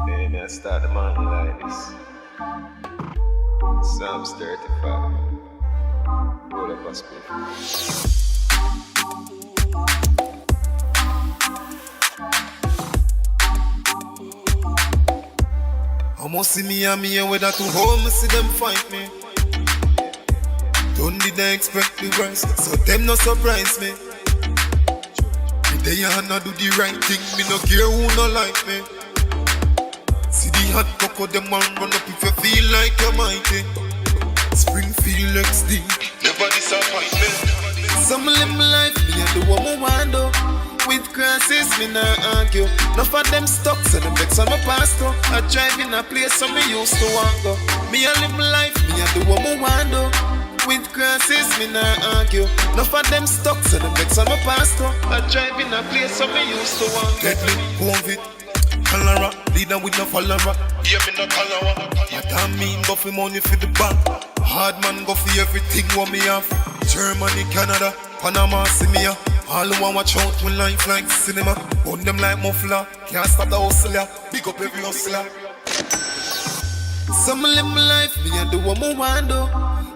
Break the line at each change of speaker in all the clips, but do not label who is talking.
Man, I start the morning like this. Psalms 35. Roll up a split.
Almost see me and me and whether to home, see them fight me. Don't did they expect the worst, so them no surprise me. They and I do the right thing, me no care who no like me. See the hot cocoa, them man run up if you feel like you're mighty. Springfield XD, never disappoint me. Some live my life, me and the woman want do. With crosses, me not argue. Enough of them stuck, so them vex on my pastor. I drive in a place, so me used to want go. Me and live my life, me and the woman want do. With crosses, me not argue. Enough of them stuck, so them vex on my pastor. I drive in a place, so me used to want go. Deadly, COVID, cholera, leader with no follower. Yeah, me no follower. What I mean, go for money for the bank. Hard man, go for everything what me have. Germany, Canada, Panama, see me here. All who want watch out with life like cinema. Own them like muffler, can't stop the hustler. Big up every hustler. Some live my life, me and the woman want do.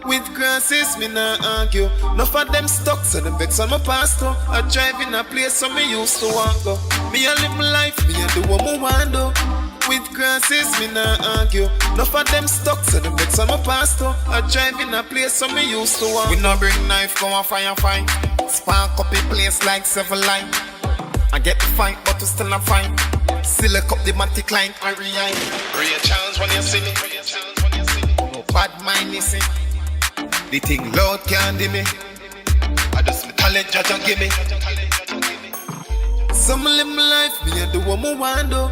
With crosses, me not argue. Enough of them stuck, so them vex on my pastor. I drive in a place, so me used to want go. Me and live my life, me and the woman want do. With crosses, me not argue. Enough of them stuck, so them vex on my pastor. I drive in a place, so me used to want. We no bring knife, go and fire fight. Spark up a place like several line. I get the fight, but we still not fight. Select up the matic line, I rewind. Real chance when you see me. No bad mind, you see. The thing Lord can't do me. I just my talent, judge and give me. Some live my life, me and the woman want do.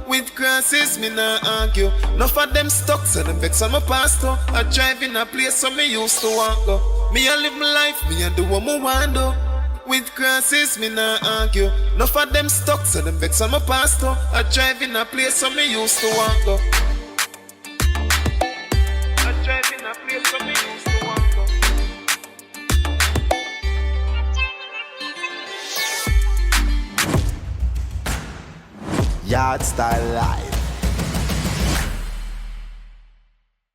With crosses, me not argue. Enough of them stuck, so them vex on my pastor. I drive in a place, so me used to want go. Me and live my life, me and the woman want do. With crosses, me not argue. Enough of them stuck, so them vex on my pastor. I drive in a place, so me used to want go. I drive in a place, so me used to want go.
Yard style life.